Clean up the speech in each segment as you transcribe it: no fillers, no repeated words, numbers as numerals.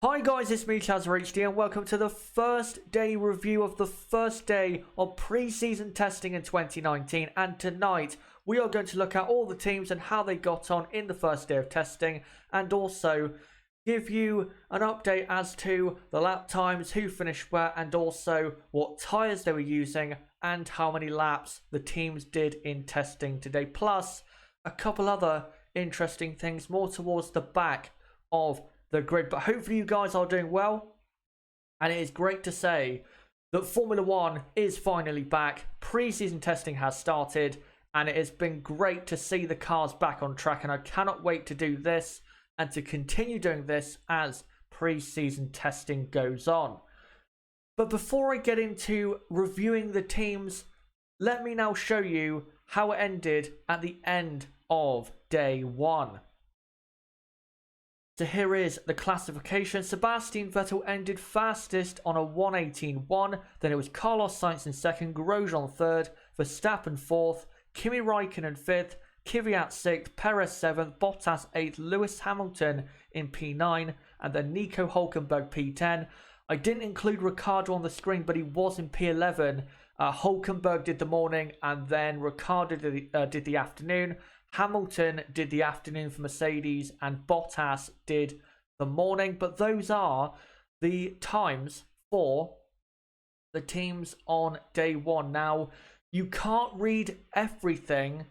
Hi guys, it's me ChazzaHD and welcome to the first day review of the first day of pre-season testing in 2019, and tonight we are going to look at all the teams and how they got on in the first day of testing, and also give you an update as to the lap times, who finished where, and also what tyres they were using and how many laps the teams did in testing today, plus a couple other interesting things more towards the back of the grid. But hopefully you guys are doing well, and it is great to say that Formula One is finally back. Pre-season testing has started, and it has been great to see the cars back on track, and I cannot wait to do this and to continue doing this as pre-season testing goes on. But before I get into reviewing the teams, let me now show you how it ended at the end of day one. So here is the classification. Sebastian Vettel ended fastest on a 1:18.1. Then it was Carlos Sainz in second, Grosjean third, Verstappen fourth, Kimi Räikkönen fifth, Kvyat sixth, Perez seventh, Bottas eighth, Lewis Hamilton in P9, and then Nico Hülkenberg P10. I didn't include Ricciardo on the screen, but he was in P11. Hülkenberg did the morning, and then Ricciardo did the afternoon. Hamilton did the afternoon for Mercedes, and Bottas did the morning. But those are the times for the teams on day one. Now, you can't read everything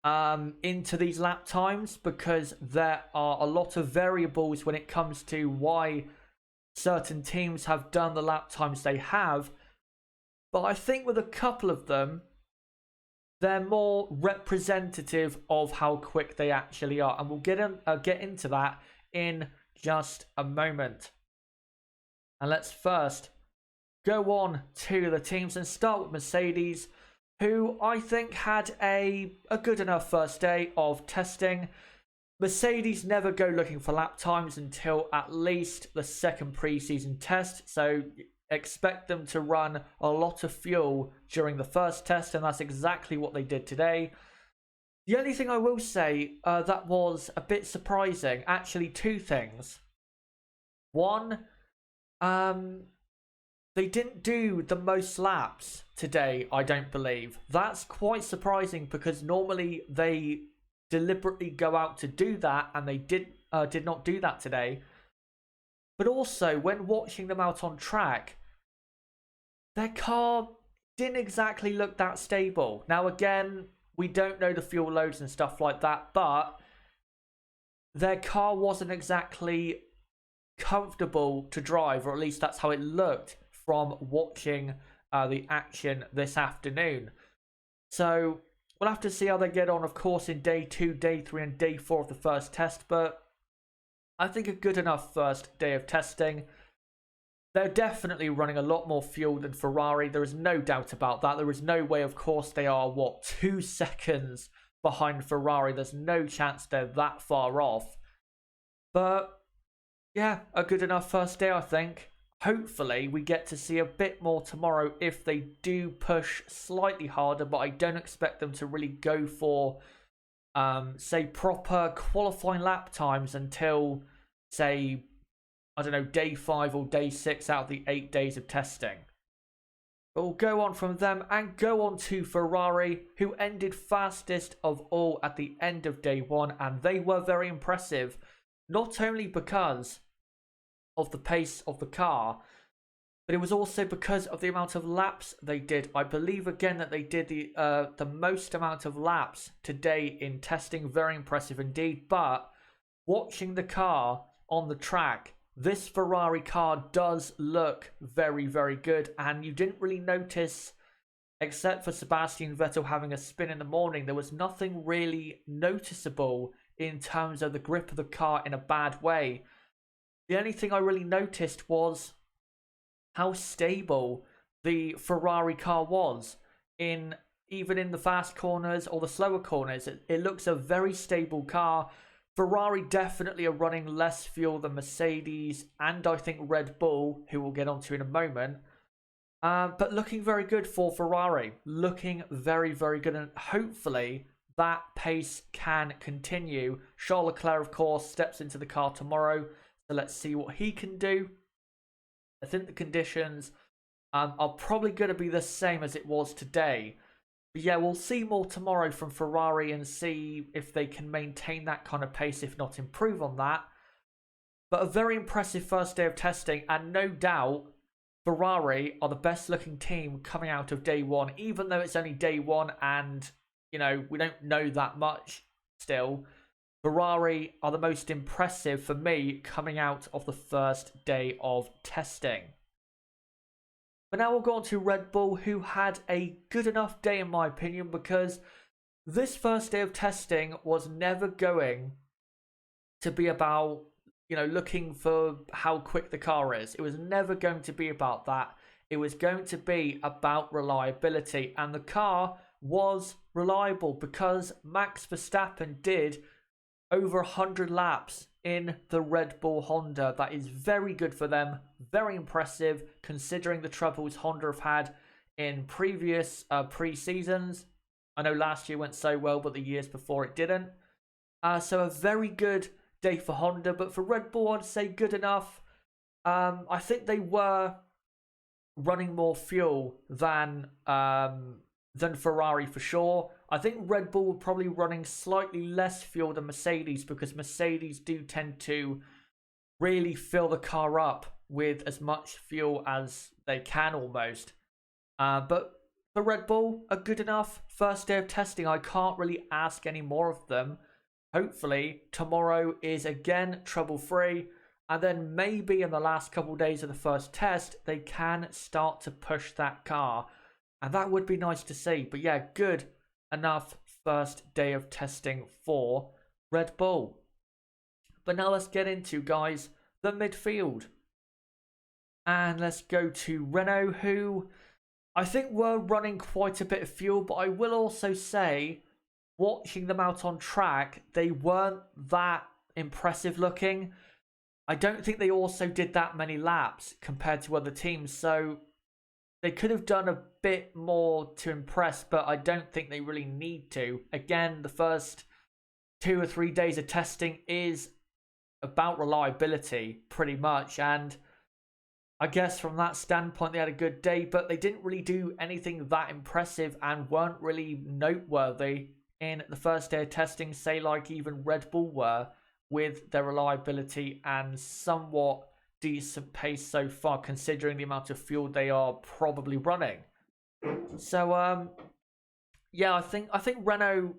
into these lap times because there are a lot of variables when it comes to why certain teams have done the lap times they have. But I think with a couple of them, they're more representative of how quick they actually are. And we'll get into that in just a moment. And let's first go on to the teams and start with Mercedes, who I think had a good enough first day of testing. Mercedes never go looking for lap times until at least the second pre-season test. So expect them to run a lot of fuel during the first test, and that's exactly what they did today. The only thing I will say that was a bit surprising, actually two things. One, they didn't do the most laps today, I don't believe. That's quite surprising because normally they deliberately go out to do that, and they did not do that today. But also, when watching them out on track, their car didn't exactly look that stable. Now, again, we don't know the fuel loads and stuff like that, but their car wasn't exactly comfortable to drive, or at least that's how it looked from watching the action this afternoon. So we'll have to see how they get on, of course, in day 2, day 3, and day 4 of the first test, but I think a good enough first day of testing. They're definitely running a lot more fuel than Ferrari. There is no doubt about that. There is no way, of course, they are, 2 seconds behind Ferrari. There's no chance they're that far off. But, yeah, a good enough first day, I think. Hopefully, we get to see a bit more tomorrow if they do push slightly harder, but I don't expect them to really go for say proper qualifying lap times until, say, I don't know, day 5 or day 6 out of the 8 days of testing. But we'll go on from them and go on to Ferrari, who ended fastest of all at the end of day 1, and they were very impressive, not only because of the pace of the car, but it was also because of the amount of laps they did. I believe again that they did the most amount of laps today in testing. Very impressive indeed. But watching the car on the track, this Ferrari car does look very, very good. And you didn't really notice, except for Sebastian Vettel having a spin in the morning, there was nothing really noticeable in terms of the grip of the car in a bad way. The only thing I really noticed was how stable the Ferrari car was even in the fast corners or the slower corners. It looks a very stable car. Ferrari definitely are running less fuel than Mercedes and I think Red Bull, who we'll get onto in a moment. But looking very good for Ferrari. Looking very, very good, and hopefully that pace can continue. Charles Leclerc, of course, steps into the car tomorrow. So let's see what he can do. I think the conditions are probably going to be the same as it was today. But yeah, we'll see more tomorrow from Ferrari and see if they can maintain that kind of pace, if not improve on that. But a very impressive first day of testing, and no doubt Ferrari are the best looking team coming out of day one, even though it's only day one and, you know, we don't know that much still. Ferrari are the most impressive for me coming out of the first day of testing. But now we'll go on to Red Bull, who had a good enough day in my opinion, because this first day of testing was never going to be about, you know, looking for how quick the car is. It was never going to be about that. It was going to be about reliability, and the car was reliable because Max Verstappen did over 100 laps in the Red Bull Honda. That is very good for them. Very impressive considering the troubles Honda have had in previous pre-seasons. I know last year went so well, but the years before it didn't. So a very good day for Honda, but for Red Bull, I'd say good enough. I think they were running more fuel than Ferrari for sure. I think Red Bull were probably running slightly less fuel than Mercedes, because Mercedes do tend to really fill the car up with as much fuel as they can almost. But for Red Bull, a good enough first day of testing. I can't really ask any more of them. Hopefully tomorrow is again trouble-free, and then maybe in the last couple of days of the first test they can start to push that car, and that would be nice to see. But yeah, good enough first day of testing for Red Bull. But now let's get into, guys, the midfield. And let's go to Renault, who I think were running quite a bit of fuel, but I will also say, watching them out on track, they weren't that impressive looking. I don't think they also did that many laps compared to other teams, so they could have done a bit more to impress, but I don't think they really need to. Again, the first 2 or 3 days of testing is about reliability, pretty much, and I guess from that standpoint they had a good day, but they didn't really do anything that impressive and weren't really noteworthy in the first day of testing, say like even Red Bull were, with their reliability and somewhat decent pace so far, considering the amount of fuel they are probably running. So yeah, I think Renault,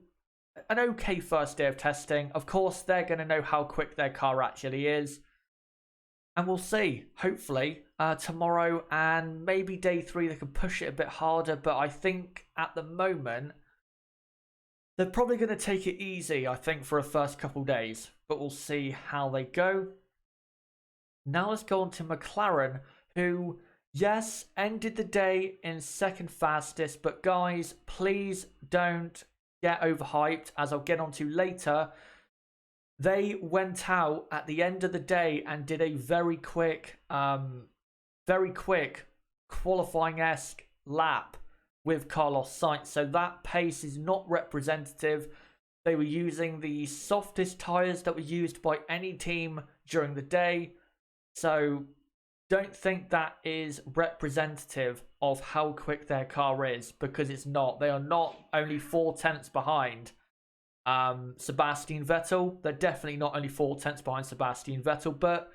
an okay first day of testing. Of course they're going to know how quick their car actually is, and we'll see hopefully tomorrow and maybe day 3 they can push it a bit harder. But I think at the moment they're probably going to take it easy, I think, for a first couple days, but we'll see how they go. Now let's go on to McLaren, who, yes, ended the day in second fastest, but guys, please don't get overhyped, as I'll get onto later. They went out at the end of the day and did a very quick qualifying-esque lap with Carlos Sainz, so that pace is not representative. They were using the softest tyres that were used by any team during the day, so don't think that is representative of how quick their car is, because it's not. They are not only 4 tenths behind Sebastian Vettel. They're definitely not only 4 tenths behind Sebastian Vettel, but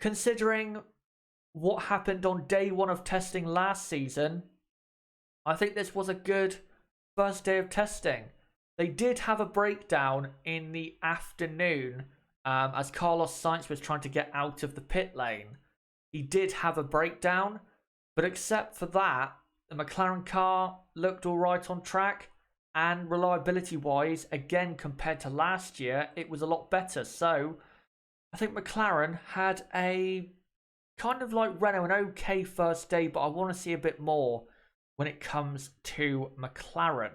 considering what happened on day 1 of testing last season, I think this was a good first day of testing. They did have a breakdown in the afternoon as Carlos Sainz was trying to get out of the pit lane. He did have a breakdown, but except for that, the McLaren car looked all right on track, and reliability wise, again, compared to last year, it was a lot better. So I think McLaren had a kind of like Renault, an okay first day, but I want to see a bit more when it comes to McLaren.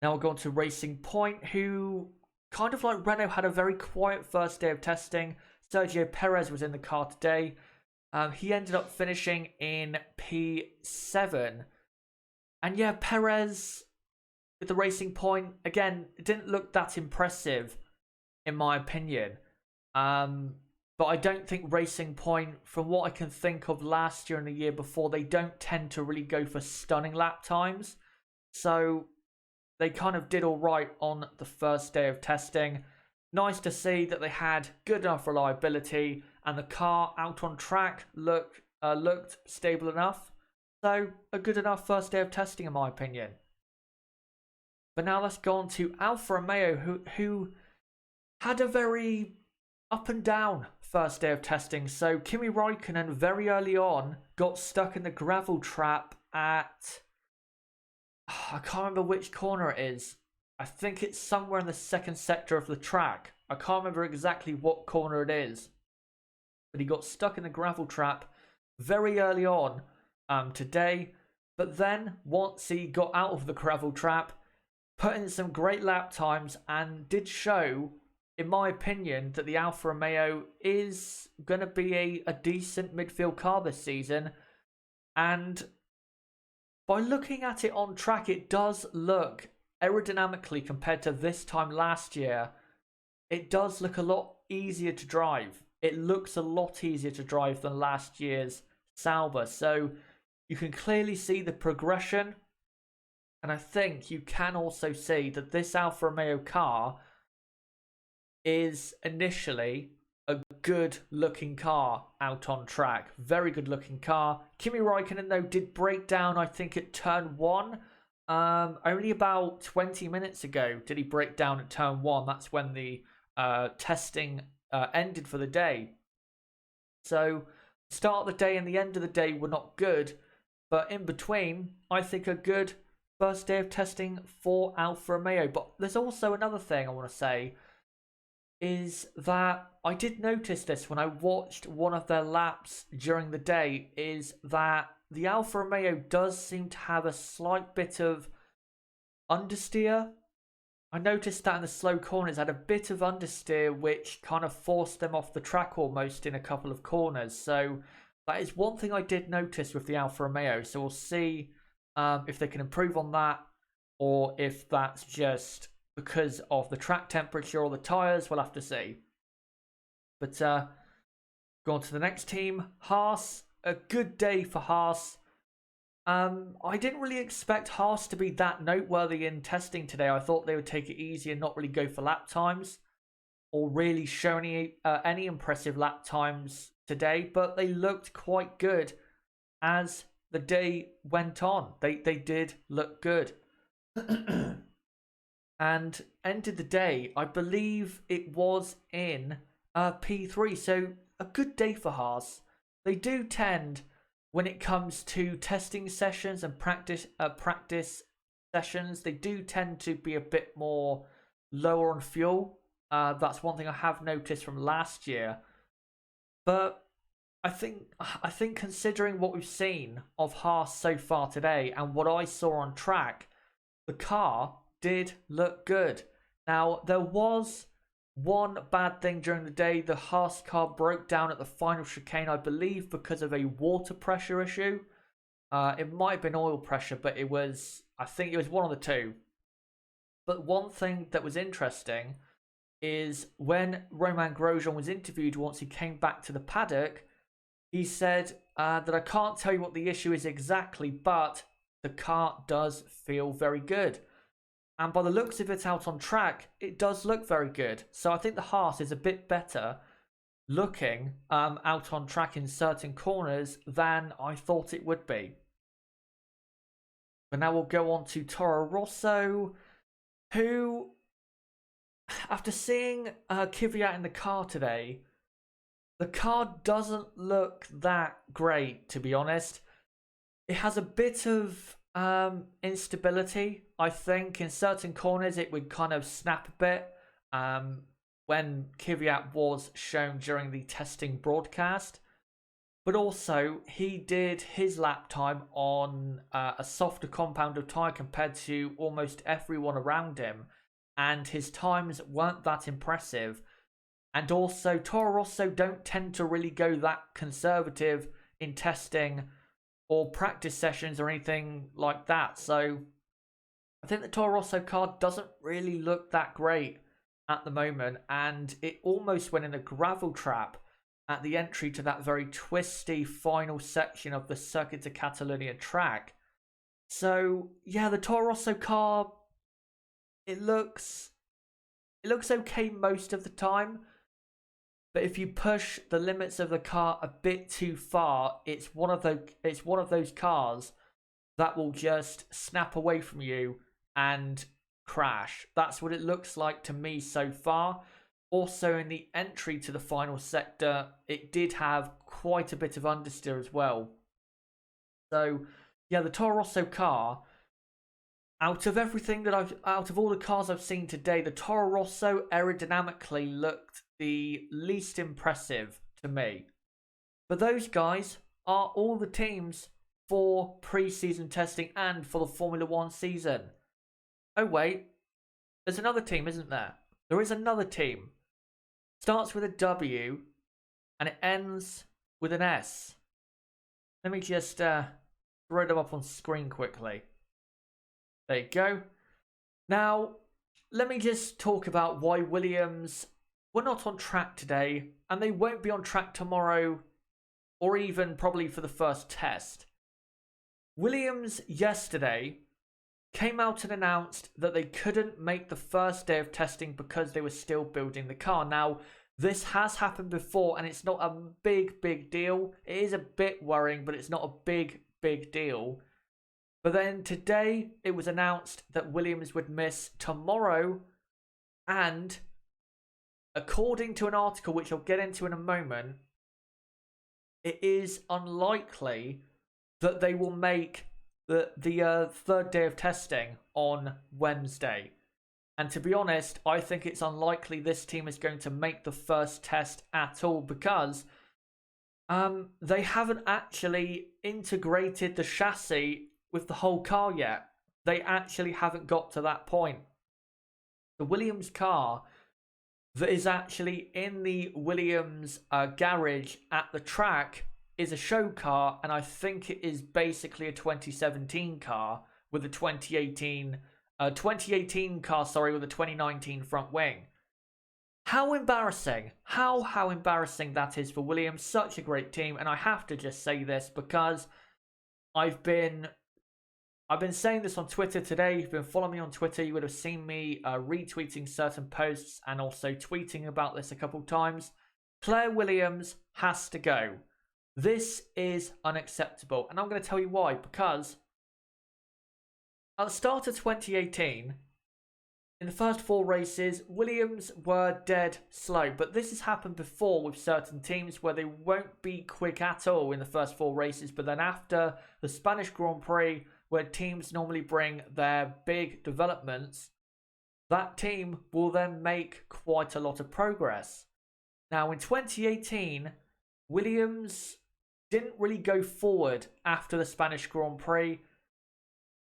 Now we'll go on to Racing Point, who kind of like Renault had a very quiet first day of testing. Sergio Perez was in the car today. He ended up finishing in P7. And yeah, Perez with the Racing Point, again, it didn't look that impressive in my opinion. But I don't think Racing Point, from what I can think of last year and the year before, they don't tend to really go for stunning lap times. So they kind of did all right on the first day of testing. Nice to see that they had good enough reliability and the car out on track looked stable enough. So a good enough first day of testing in my opinion. But now let's go on to Alfa Romeo, who had a very up and down first day of testing. So Kimi Raikkonen very early on got stuck in the gravel trap at, I can't remember which corner it is. I think it's somewhere in the second sector of the track. I can't remember exactly what corner it is. But he got stuck in the gravel trap very early on today. But then once he got out of the gravel trap, put in some great lap times and did show, in my opinion, that the Alfa Romeo is going to be a decent midfield car this season. And by looking at it on track, it does look aerodynamically, compared to this time last year, it does look a lot easier to drive. It looks a lot easier to drive than last year's Sauber. So you can clearly see the progression. And I think you can also see that this Alfa Romeo car is initially a good looking car out on track. Very good looking car. Kimi Raikkonen though did break down, I think, at turn 1. Only about 20 minutes ago did he break down at turn 1. That's when the testing ended for the day. So start of the day and the end of the day were not good. But in between, I think a good first day of testing for Alfa Romeo. But there's also another thing I want to say, is that I did notice this when I watched one of their laps during the day, is that the Alfa Romeo does seem to have a slight bit of understeer. I noticed that in the slow corners had a bit of understeer, which kind of forced them off the track almost in a couple of corners. So that is one thing I did notice with the Alfa Romeo. So we'll see if they can improve on that, or if that's just because of the track temperature or the tyres. We'll have to see. But go on to the next team, Haas. A good day for Haas. I didn't really expect Haas to be that noteworthy in testing today. I thought they would take it easy and not really go for lap times, or really show any impressive lap times today. But they looked quite good as the day went on. They did look good. And ended the day, I believe it was in P3. So a good day for Haas. They do tend, when it comes to testing sessions and practice sessions, they do tend to be a bit more lower on fuel. That's one thing I have noticed from last year. But I think considering what we've seen of Haas so far today and what I saw on track, the car did look good. Now, there was one bad thing during the day. The Haas car broke down at the final chicane, I believe, because of a water pressure issue. It might have been oil pressure, but I think it was one of the two. But one thing that was interesting is when Romain Grosjean was interviewed once he came back to the paddock, he said that I can't tell you what the issue is exactly, but the car does feel very good. And by the looks of it out on track, it does look very good. So I think the Haas is a bit better looking out on track in certain corners than I thought it would be. But now we'll go on to Toro Rosso, who, after seeing Kvyat in the car today, the car doesn't look that great, to be honest. It has a bit of instability. I think in certain corners it would kind of snap a bit when Kvyat was shown during the testing broadcast. But also, he did his lap time on a softer compound of tyre compared to almost everyone around him, and his times weren't that impressive. And also, Toro Rosso don't tend to really go that conservative in testing or practice sessions or anything like that. So I think the Toro Rosso car doesn't really look that great at the moment, and it almost went in a gravel trap at the entry to that very twisty final section of the Circuit de Catalunya track. So yeah, the Toro Rosso car, it looks okay most of the time, but if you push the limits of the car a bit too far, it's one of those cars that will just snap away from you and crash. That's what it looks like to me so far. Also, in the entry to the final sector, it did have quite a bit of understeer as well. So yeah, the Toro Rosso car, out of all the cars I've seen today, the Toro Rosso aerodynamically looked the least impressive to me. But those guys are all the teams for pre-season testing and for the Formula 1 season. Oh wait, there's another team, isn't there? There is another team. Starts with a W and it ends with an S. Let me just throw them up on screen quickly. There you go. Now, let me just talk about why Williams were not on track today, and they won't be on track tomorrow, or even probably for the first test. Williams yesterday came out and announced that they couldn't make the first day of testing because they were still building the car. Now, this has happened before, and it's not a big deal. It is a bit worrying, but it's not a big deal. But then today, it was announced that Williams would miss tomorrow, and according to an article, which I'll get into in a moment, it is unlikely that they will make the third day of testing on Wednesday. And to be honest, I think it's unlikely this team is going to make the first test at all, because they haven't actually integrated the chassis with the whole car yet. They actually haven't got to that point. The Williams car that is actually in the Williams garage at the track is a show car, and I think it is basically a 2017 car with a 2018 car, with a 2019 front wing. How embarrassing. How embarrassing that is for Williams. Such a great team, and I have to just say this because I've been saying this on Twitter today. If you've been following me on Twitter, you would have seen me retweeting certain posts and also tweeting about this a couple times. Claire Williams has to go. This is unacceptable, and I'm going to tell you why. Because at the start of 2018, in the first 4 races, Williams were dead slow. But this has happened before with certain teams where they won't be quick at all in the first 4 races. But then after the Spanish Grand Prix, where teams normally bring their big developments, that team will then make quite a lot of progress. Now, in 2018, Williams didn't really go forward after the Spanish Grand Prix.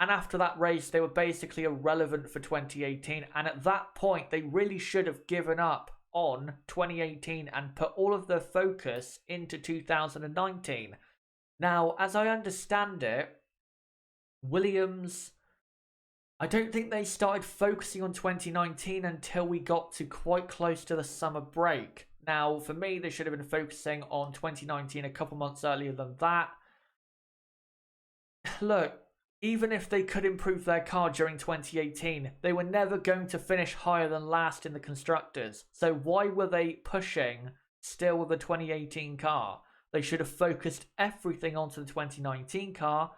And after that race, they were basically irrelevant for 2018. And at that point, they really should have given up on 2018 and put all of their focus into 2019. Now, as I understand it, Williams, I don't think they started focusing on 2019 until we got to quite close to the summer break. Now, for me, they should have been focusing on 2019 a couple months earlier than that. Look, even if they could improve their car during 2018, they were never going to finish higher than last in the Constructors. So why were they pushing still with the 2018 car? They should have focused everything onto the 2019 car.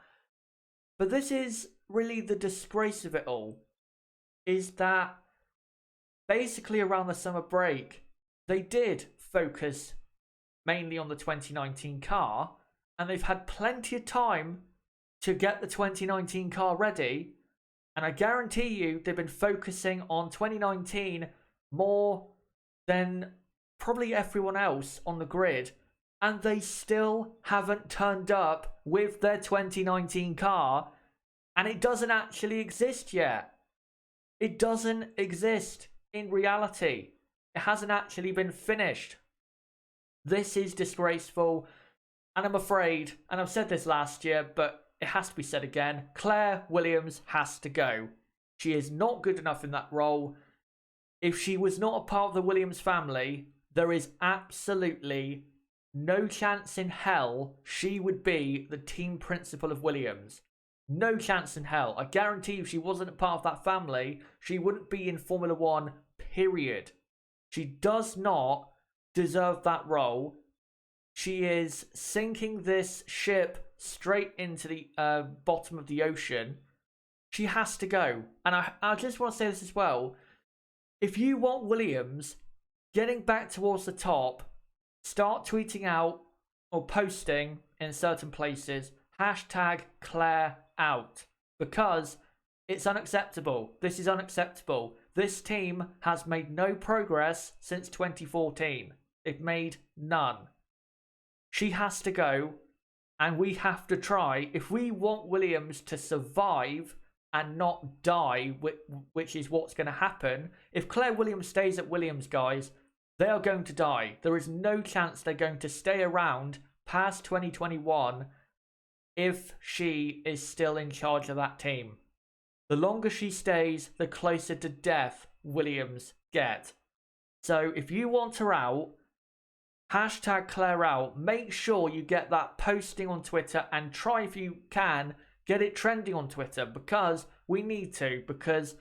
But this is really the disgrace of it all, is that basically around the summer break, they did focus mainly on the 2019 car, and they've had plenty of time to get the 2019 car ready, and I guarantee you they've been focusing on 2019 more than probably everyone else on the grid, and they still haven't turned up with their 2019 car, and it doesn't actually exist yet. It doesn't exist in reality. It hasn't actually been finished. This is disgraceful, and I'm afraid, and I've said this last year, but it has to be said again, Claire Williams has to go. She is not good enough in that role. if she was not a part of the Williams family, there is absolutely no chance in hell she would be the team principal of Williams. No chance in hell. I guarantee if she wasn't a part of that family, she wouldn't be in Formula One, period. She does not deserve that role. She is sinking this ship straight into the bottom of the ocean. She has to go. And I just want to say this as well. If you want Williams getting back towards the top, start tweeting out or posting in certain places, #Claire out. Because it's unacceptable. This is unacceptable. This team has made no progress since 2014. They've made none. She has to go, and we have to try. If we want Williams to survive and not die, which is what's going to happen, if Claire Williams stays at Williams, guys, they are going to die. There is no chance they're going to stay around past 2021 if she is still in charge of that team. The longer she stays, the closer to death Williams get. So if you want her out, #Claire out. Make sure you get that posting on Twitter and try, if you can, get it trending on Twitter, because we need to, because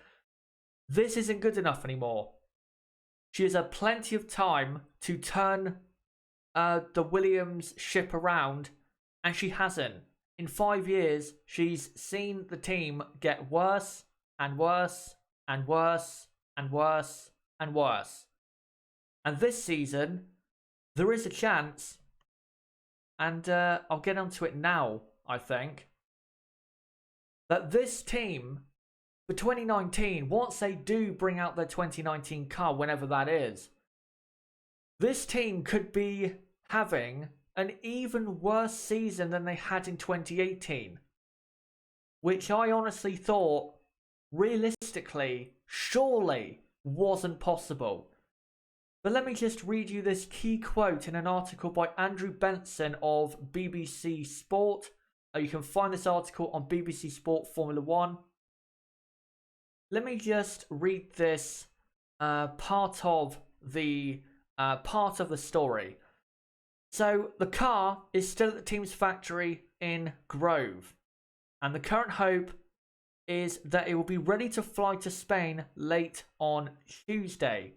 this isn't good enough anymore. She has had plenty of time to turn the Williams ship around, and she hasn't. In 5 years, she's seen the team get worse and worse and worse and worse and worse. And this season, there is a chance, and I'll get onto it now, I think, that this team, for 2019, once they do bring out their 2019 car, whenever that is, this team could be having an even worse season than they had in 2018. Which I honestly thought, realistically, surely wasn't possible. But let me just read you this key quote in an article by Andrew Benson of BBC Sport. You can find this article on BBC Sport Formula One. Let me just read this part of the story. So the car is still at the team's factory in Grove, and the current hope is that it will be ready to fly to Spain late on Tuesday.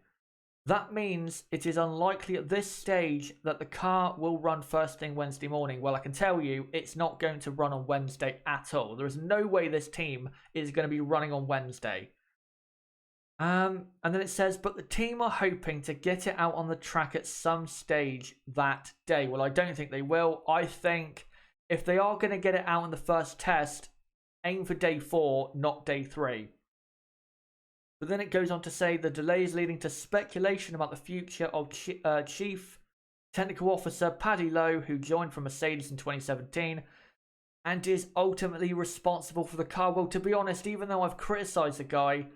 That means it is unlikely at this stage that the car will run first thing Wednesday morning. Well, I can tell you it's not going to run on Wednesday at all. There is no way this team is going to be running on Wednesday. And then it says, but the team are hoping to get it out on the track at some stage that day. Well, I don't think they will. I think if they are going to get it out in the first test, aim for day 4, not day 3. But then it goes on to say the delay is leading to speculation about the future of Chief Technical Officer Paddy Lowe, who joined from Mercedes in 2017 and is ultimately responsible for the car. Well, to be honest, even though I've criticised the guy,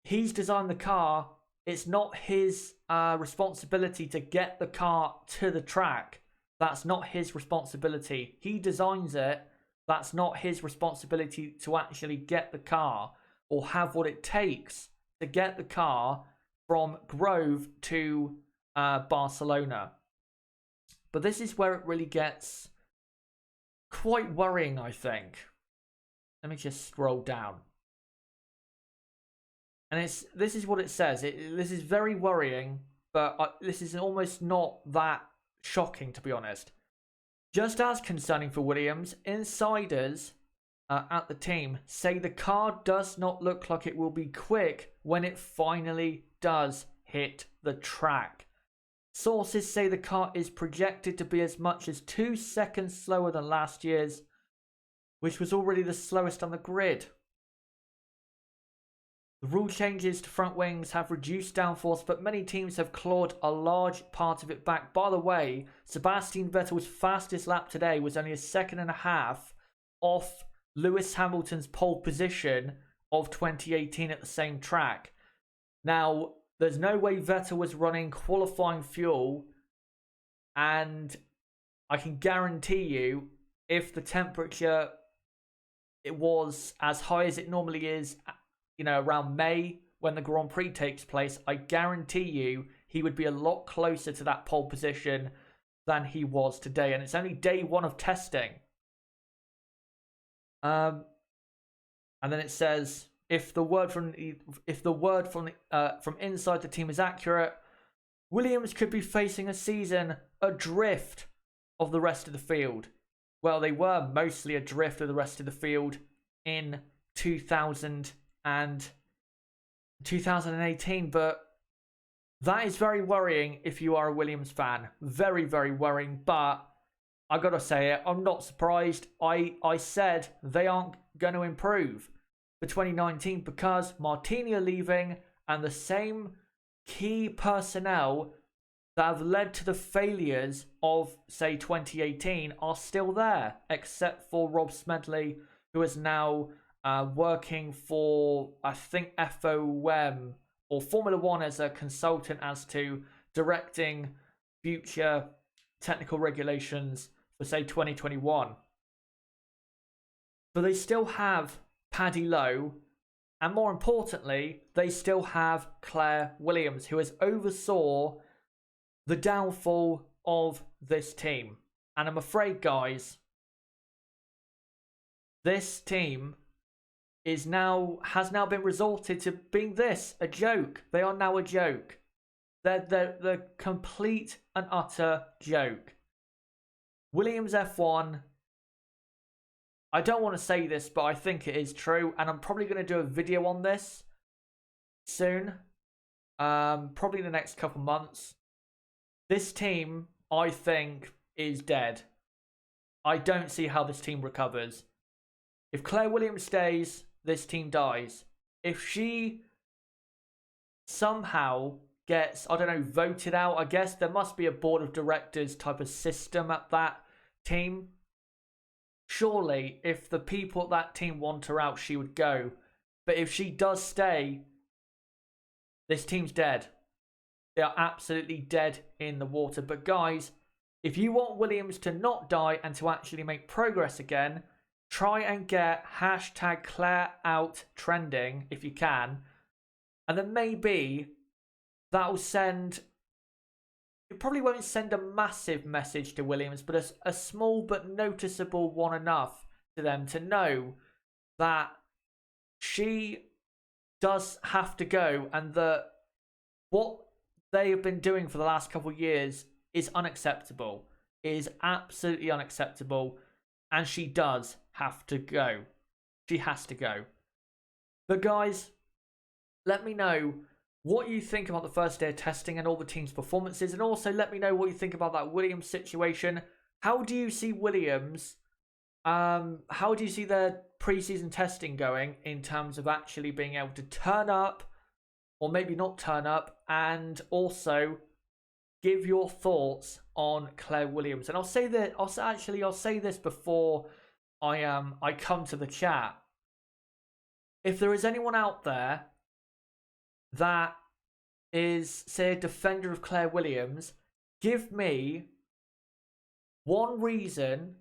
he's designed the car. It's not his responsibility to get the car to the track. That's not his responsibility. He designs it. That's not his responsibility to actually get the car or have what it takes to get the car from Grove to Barcelona. But this is where it really gets quite worrying, I think. Let me just scroll down. And this is what it says. This is very worrying, but this is almost not that shocking, to be honest. Just as concerning for Williams, insiders at the team say the car does not look like it will be quick when it finally does hit the track. Sources say the car is projected to be as much as 2 seconds slower than last year's, which was already the slowest on the grid. The rule changes to front wings have reduced downforce, but many teams have clawed a large part of it back. By the way, Sebastian Vettel's fastest lap today was only a 1.5 seconds off Lewis Hamilton's pole position of 2018 at the same track. Now, there's no way Vettel was running qualifying fuel, and I can guarantee you, if the temperature it was as high as it normally is, around May when the Grand Prix takes place, I guarantee you he would be a lot closer to that pole position than he was today. And it's only day one of testing. And then it says, if the word from inside the team is accurate, Williams could be facing a season adrift of the rest of the field. Well, they were mostly adrift of the rest of the field in 2018, but that is very worrying if you are a Williams fan. Very, very worrying, but I gotta say it, I'm not surprised. I said they aren't going to improve for 2019 because Martini are leaving and the same key personnel that have led to the failures of, say, 2018 are still there, except for Rob Smedley, who is now working for, I think, FOM or Formula One as a consultant as to directing future technical regulations for, say, 2021. But they still have Paddy Lowe, and more importantly, they still have Claire Williams, who has oversaw the downfall of this team. And I'm afraid, guys, this team has now been resorted to being a joke. They are now a joke. They're the complete and utter joke. Williams F1, I don't want to say this, but I think it is true, and I'm probably going to do a video on this soon, probably in the next couple months. This team, I think, is dead. I don't see how this team recovers. If Claire Williams stays, this team dies. If she somehow gets, I don't know, voted out, I guess there must be a board of directors type of system at that team. Surely, if the people at that team want her out, she would go. But if she does stay, this team's dead. They are absolutely dead in the water. But guys, if you want Williams to not die and to actually make progress again, try and get hashtag Claire out trending if you can. And then maybe that'll send... It probably won't send a massive message to Williams, but a small but noticeable one enough to them to know that she does have to go and that what they have been doing for the last couple of years is unacceptable. It is absolutely unacceptable, and she does have to go. She has to go. But guys, let me know what you think about the first day of testing and all the team's performances, and also let me know what you think about that Williams situation. How do you see Williams? How do you see their pre-season testing going in terms of actually being able to turn up, or maybe not turn up, and also give your thoughts on Claire Williams? And I'll say that I'll say this before I come to the chat. If there is anyone out there that is, say, a defender of Claire Williams, give me one reason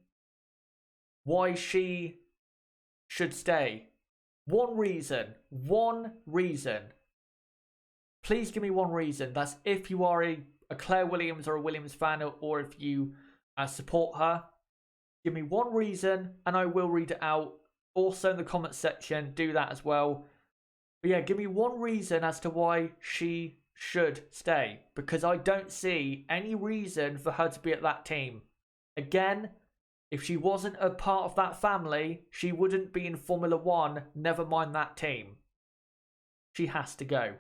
why she should stay. One reason. One reason. Please give me one reason. That's if you are a Claire Williams or a Williams fan, or if you support her. Give me one reason and I will read it out. Also in the comment section, do that as well. But yeah, give me one reason as to why she should stay, because I don't see any reason for her to be at that team. Again, if she wasn't a part of that family, she wouldn't be in Formula One, never mind that team. She has to go.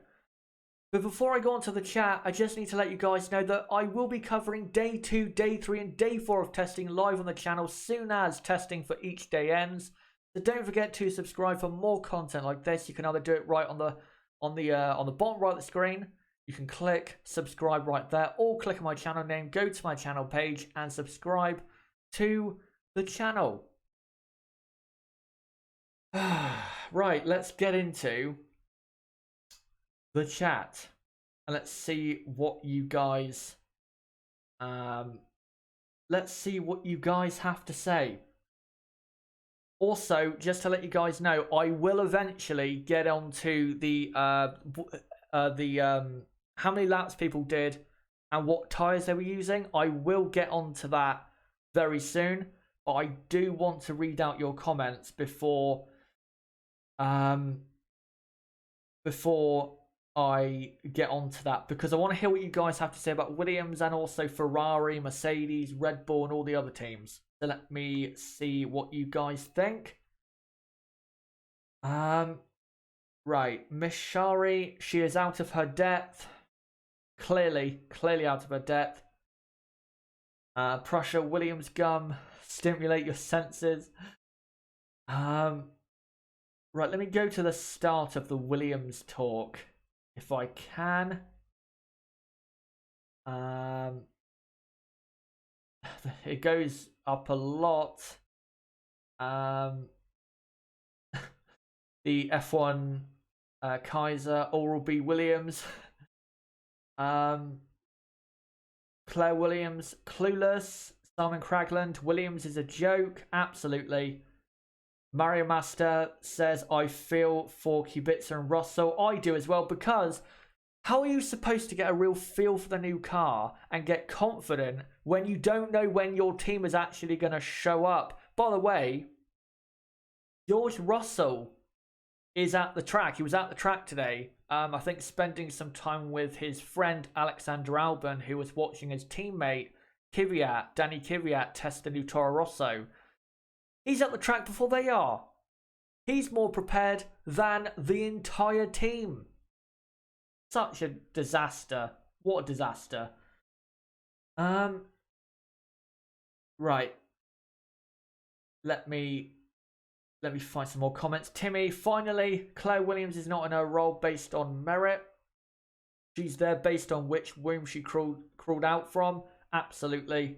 But before I go on to the chat, I just need to let you guys know that I will be covering Day 2, Day 3 and Day 4 of testing live on the channel soon as testing for each day ends. So don't forget to subscribe for more content like this. You can either do it right on the bottom right of the screen. You can click subscribe right there, or click on my channel name, go to my channel page and subscribe to the channel. Right, let's get into the chat and let's see what you guys have to say. Also, just to let you guys know, I will eventually get onto the how many laps people did and what tires they were using. I will get onto that very soon, but I do want to read out your comments before I get onto that, because I want to hear what you guys have to say about Williams and also Ferrari, Mercedes, Red Bull, and all the other teams. So let me see what you guys think. Right, Miss Shari, she is out of her depth. Clearly out of her depth. Prussia, Williams gum, stimulate your senses. Right, let me go to the start of the Williams talk, if I can. It goes up a lot. The F1 Kaiser, Oral B Williams. Claire Williams, clueless. Simon Cragland, Williams is a joke. Absolutely. Mario Master says, I feel for Kubica and Russell. I do as well, because how are you supposed to get a real feel for the new car and get confident when you don't know when your team is actually going to show up? By the way, George Russell is at the track. He was at the track today. I think spending some time with his friend Alexander Albon, who was watching his teammate Danny Kvyat, test the new Toro Rosso. He's at the track before they are. He's more prepared than the entire team. Such a disaster. What a disaster. Right. Let me find some more comments. Timmy, finally, Claire Williams is not in her role based on merit. She's there based on which womb she crawled out from. Absolutely.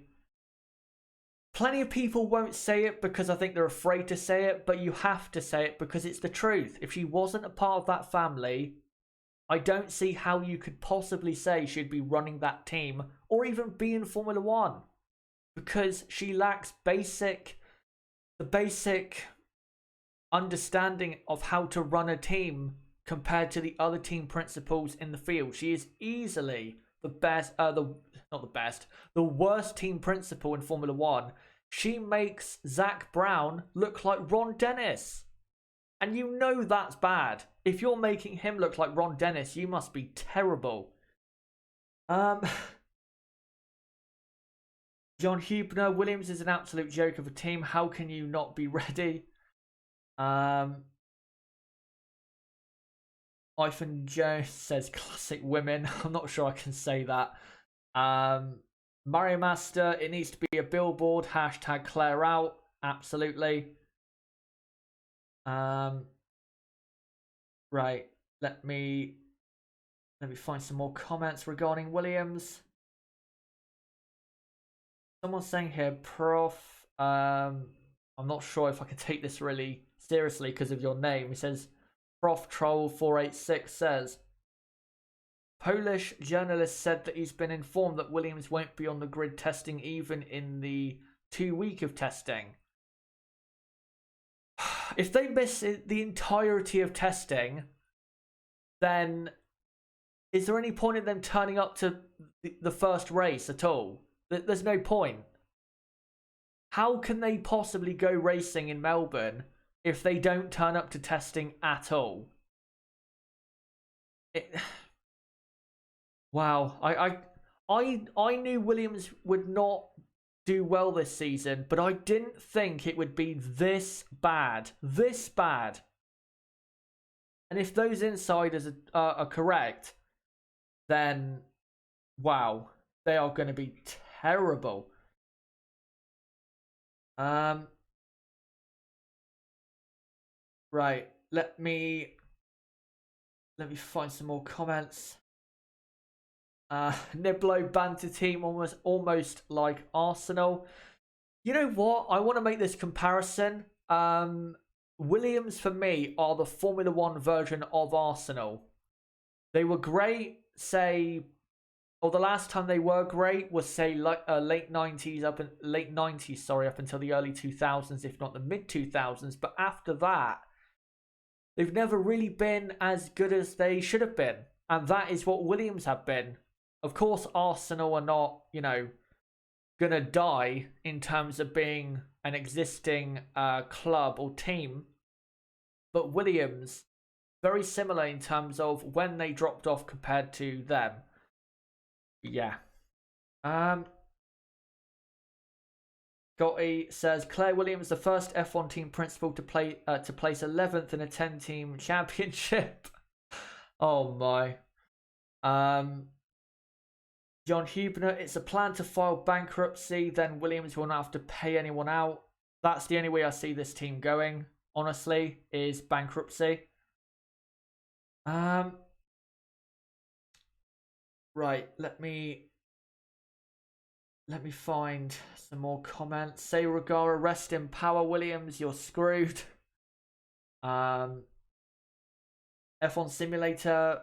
Plenty of people won't say it because I think they're afraid to say it, but you have to say it because it's the truth. If she wasn't a part of that family, I don't see how you could possibly say she'd be running that team or even be in Formula One, because she lacks the basic understanding of how to run a team compared to the other team principals in the field. She is easily the worst team principal in Formula One. She makes Zach Brown look like Ron Dennis. And you know that's bad. If you're making him look like Ron Dennis, you must be terrible. John Hubner, Williams is an absolute joke of a team. How can you not be ready? Ivan Jones says classic women. I'm not sure I can say that. Mario Master, it needs to be a billboard. Hashtag Claire out. Absolutely. Right. Let me find some more comments regarding Williams. Someone's saying here, Prof. I'm not sure if I can take this really seriously because of your name. He says, Prof Troll 486 says, Polish journalist said that he's been informed that Williams won't be on the grid testing even in the 2 week of testing. If they miss the entirety of testing, then is there any point in them turning up to the first race at all? There's no point. How can they possibly go racing in Melbourne if they don't turn up to testing at all? Wow. I knew Williams would not do well this season, but I didn't think it would be this bad. This bad. And if those insiders are correct, then wow, they are going to be terrible. Right, let me find some more comments. Niblo banter team almost like Arsenal. You know what? I want to make this comparison. Williams for me are the Formula One version of Arsenal. They were great, say or the last time they were great was say like late 90s up until the early 2000s, if not the mid 2000s. But after that, they've never really been as good as they should have been, and that is what Williams have been. Of course, Arsenal are not, gonna die in terms of being an existing club or team, but Williams very similar in terms of when they dropped off compared to them. Yeah. Gotti says Claire Williams, the first F1 team principal to place 11th in a 10-team championship. Oh my. John Huebner, it's a plan to file bankruptcy, then Williams will not have to pay anyone out. That's the only way I see this team going, honestly, is bankruptcy. Right, let me find some more comments. Say Regara, rest in power, Williams, you're screwed. F1 Simulator,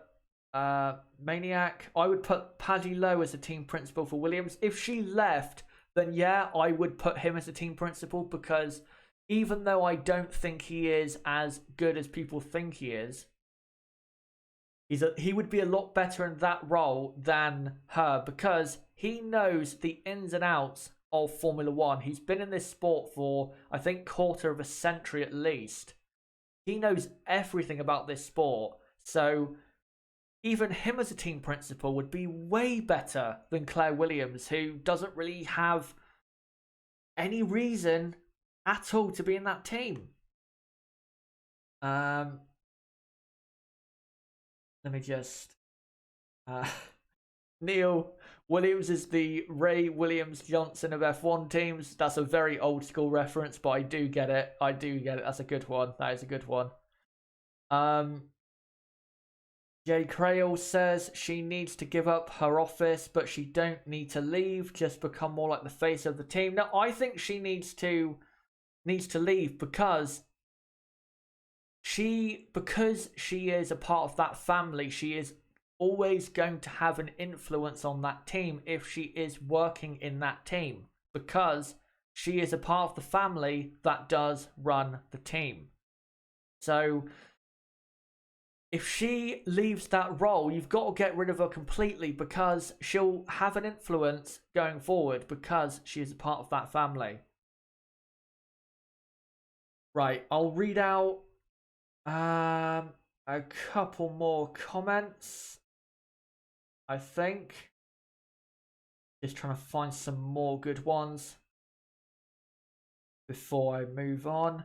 Maniac, I would put Paddy Lowe as a team principal for Williams. If she left, then yeah, I would put him as a team principal, because even though I don't think he is as good as people think he is, he would be a lot better in that role than her, because he knows the ins and outs of Formula One. He's been in this sport for, I think, quarter of a century at least. He knows everything about this sport. So even him as a team principal would be way better than Claire Williams, who doesn't really have any reason at all to be in that team. Let me just... Neil, Williams is the Ray Williams Johnson of F1 teams. That's a very old school reference, but I do get it. That's a good one. That is a good one. Jay Crail says she needs to give up her office, but she don't need to leave. Just become more like the face of the team. No, I think she needs to leave because she is a part of that family. She is always going to have an influence on that team if she is working in that team, because she is a part of the family that does run the team. So if she leaves that role, you've got to get rid of her completely, because she'll have an influence going forward because she is a part of that family. Right, I'll read out a couple more comments, I think. Just trying to find some more good ones before I move on.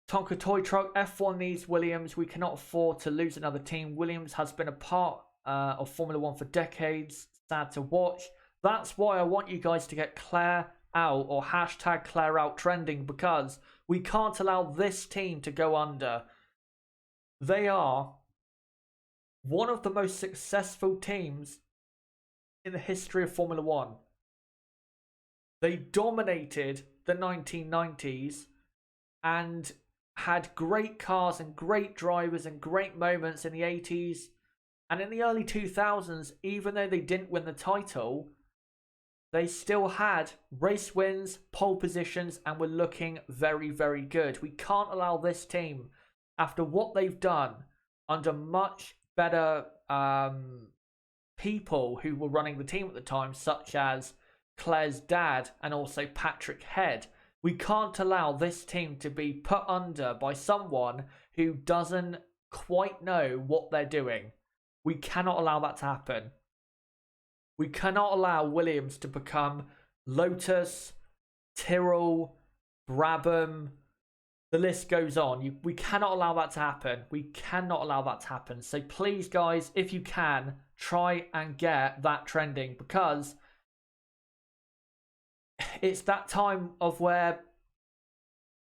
Tonka Toy Truck, F1 needs Williams. We cannot afford to lose another team. Williams has been a part of Formula One for decades. Sad to watch. That's why I want you guys to get Claire out, or hashtag Claire out trending, because we can't allow this team to go under. They are one of the most successful teams in the history of Formula One. They dominated the 1990s and had great cars and great drivers and great moments in the 80s. And in the early 2000s, even though they didn't win the title, they still had race wins, pole positions, and were looking very, very good. We can't allow this team, after what they've done under much better people who were running the team at the time, such as Claire's dad and also Patrick Head, we can't allow this team to be put under by someone who doesn't quite know what they're doing. We cannot allow that to happen. We cannot allow Williams to become Lotus, Tyrrell, Brabham. The list goes on. We cannot allow that to happen. We cannot allow that to happen. So please, guys, if you can, try and get that trending, because it's that time of where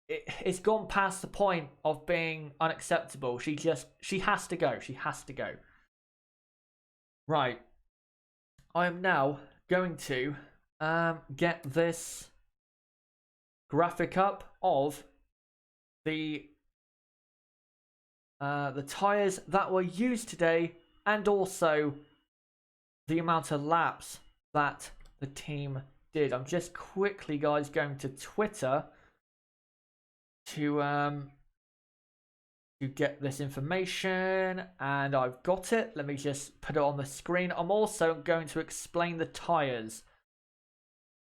it's gone past the point of being unacceptable. She has to go. She has to go. Right. I am now going to get this graphic up of the tyres that were used today, and also the amount of laps that the team did. I'm just quickly, guys, going to Twitter to get this information, and I've got it. Let me just put it on the screen. I'm also going to explain the tyres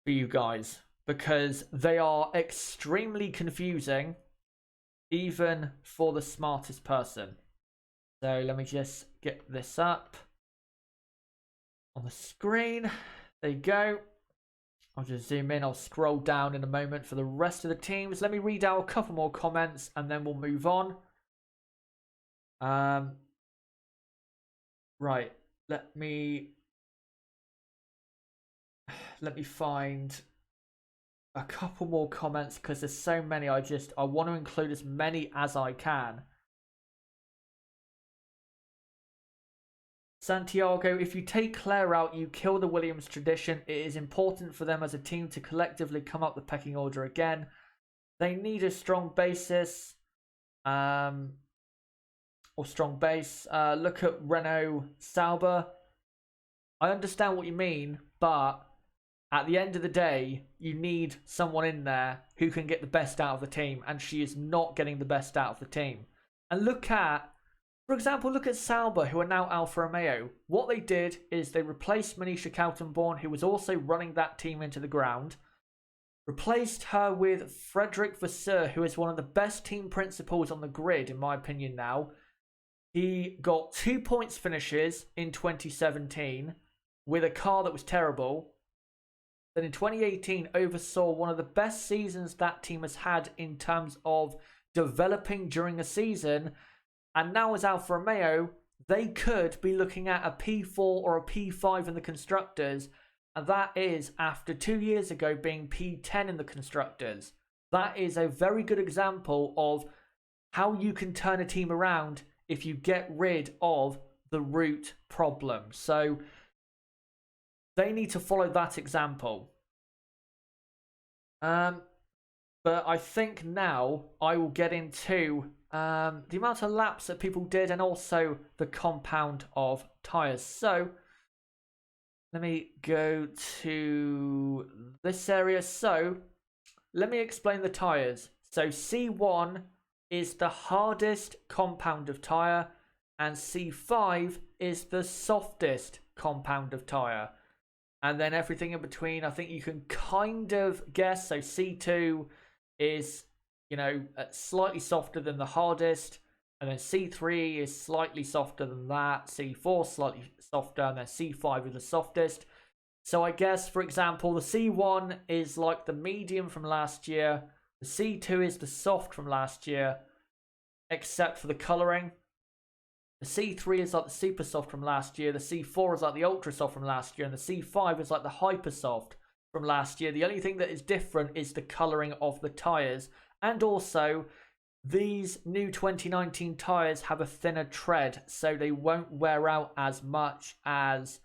for you guys because they are extremely confusing even for the smartest person. So let me just get this up on the screen. There you go. I'll just zoom in. I'll scroll down in a moment for the rest of the teams. Let me read out a couple more comments and then we'll move on. Right. Let me find a couple more comments because there's so many. I want to include as many as I can. Santiago, if you take Claire out, you kill the Williams tradition. It is important for them as a team to collectively come up the pecking order again. They need a strong basis. Or strong base. Look at Renault Sauber. I understand what you mean, but at the end of the day, you need someone in there who can get the best out of the team, and she is not getting the best out of the team. And look at, for example, look at Sauber, who are now Alfa Romeo. What they did is they replaced Manisha Kaltenborn, who was also running that team into the ground, replaced her with Frederick Vasseur, who is one of the best team principals on the grid, in my opinion now. He got 2 points finishes in 2017 with a car that was terrible. Then in 2018 oversaw one of the best seasons that team has had in terms of developing during a season. And now as Alfa Romeo, they could be looking at a P4 or a P5 in the Constructors. And that is after 2 years ago being P10 in the Constructors. That is a very good example of how you can turn a team around if you get rid of the root problem. So they need to follow that example. But I think now I will get into the amount of laps that people did and also the compound of tyres. So let me go to this area. So let me explain the tyres. So C1 is the hardest compound of tyre and C5 is the softest compound of tyre. And then everything in between, I think you can kind of guess. So C2 is, slightly softer than the hardest. And then C3 is slightly softer than that. C4 slightly softer. And then C5 is the softest. So I guess, for example, the C1 is like the medium from last year. The C2 is the soft from last year, except for the colouring. The C3 is like the super soft from last year. The C4 is like the ultra soft from last year. And the C5 is like the hyper soft from last year. The only thing that is different is the colouring of the tyres. And also, these new 2019 tyres have a thinner tread, so they won't wear out as much as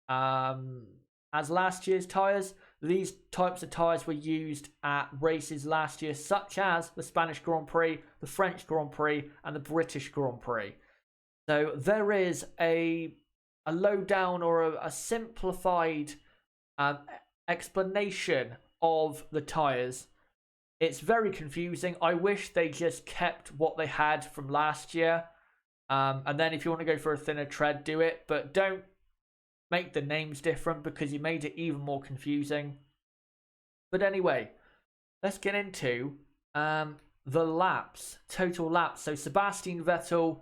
last year's tyres. These types of tyres were used at races last year, such as the Spanish Grand Prix, the French Grand Prix, and the British Grand Prix. So there is a lowdown or a simplified explanation of the tyres. It's very confusing. I wish they just kept what they had from last year. And then if you want to go for a thinner tread, do it. But don't make the names different because you made it even more confusing. But anyway, let's get into the laps, total laps. So Sebastian Vettel,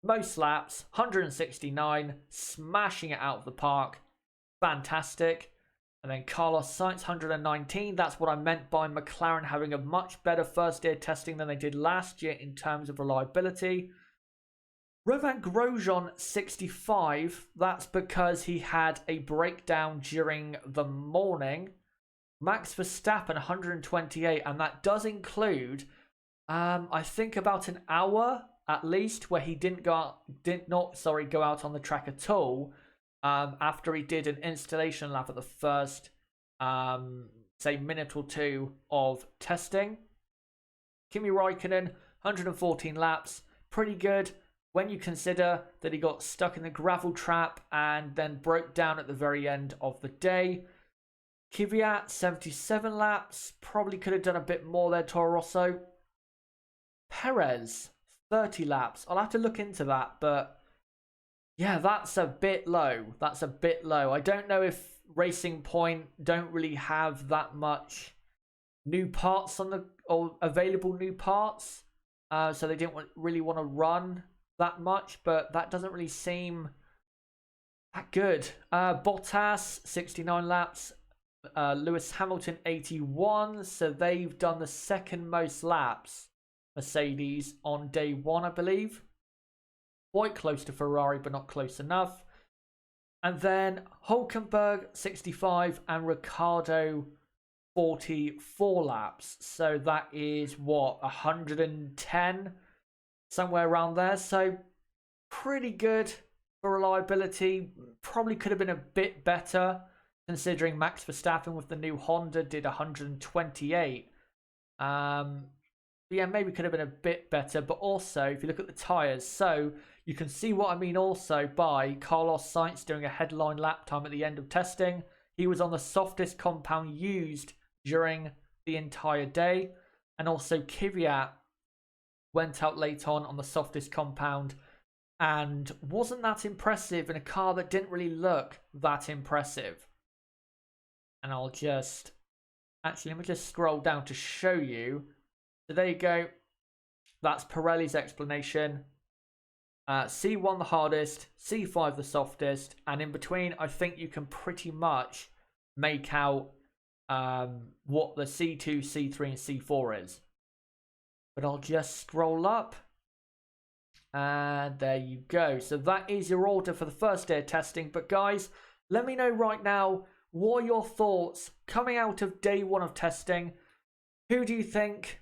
most laps, 169, smashing it out of the park. Fantastic. And then Carlos Sainz, 119. That's what I meant by McLaren having a much better first year testing than they did last year in terms of reliability. Romain Grosjean, 65. That's because he had a breakdown during the morning. Max Verstappen, 128. And that does include, I think, about an hour at least where he did not go out on the track at all. After he did an installation lap at the first, say, minute or two of testing. Kimi Räikkönen, 114 laps. Pretty good. when you consider that he got stuck in the gravel trap and then broke down at the very end of the day. Kvyat, 77 laps. Probably could have done a bit more there, Toro Rosso. Perez, 30 laps. I'll have to look into that, but yeah, that's a bit low. That's a bit low. I don't know if Racing Point don't really have that much new parts on the, or available new parts. So they didn't really want to run that much, but that doesn't really seem that good. Bottas, 69 laps. Lewis Hamilton, 81. So they've done the second most laps, Mercedes, on day one, I believe. Quite close to Ferrari, but not close enough. And then Hulkenberg, 65, and Ricciardo, 44 laps. So that is, what, 110? Somewhere around there. So pretty good for reliability. Probably could have been a bit better, considering Max Verstappen with the new Honda did 128. Yeah, maybe could have been a bit better. But also, if you look at the tyres, so you can see what I mean also by Carlos Sainz doing a headline lap time at the end of testing. He was on the softest compound used during the entire day. And also Kvyat went out late on the softest compound and wasn't that impressive in a car that didn't really look that impressive. And I'll just... Actually, let me just scroll down to show you. So there you go. That's Pirelli's explanation. C1 the hardest, C5 the softest, and in between, I think you can pretty much make out what the C2, C3, and C4 is. But I'll just scroll up. And there you go. So that is your order for the first day of testing. But guys, let me know right now, what are your thoughts coming out of day one of testing? Who do you think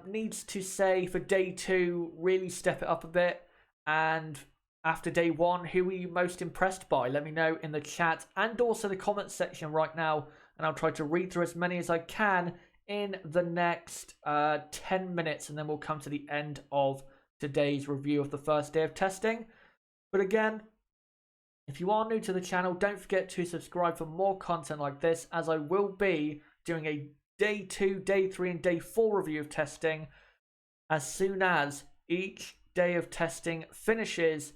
needs to say for day two, really step it up a bit? And after day one, who are you most impressed by? Let me know in the chat and also the comments section right now. And I'll try to read through as many as I can in the next 10 minutes. And then we'll come to the end of today's review of the first day of testing. But again, if you are new to the channel, don't forget to subscribe for more content like this, as I will be doing a day 2, day 3, and day 4 review of testing as soon as each day of testing finishes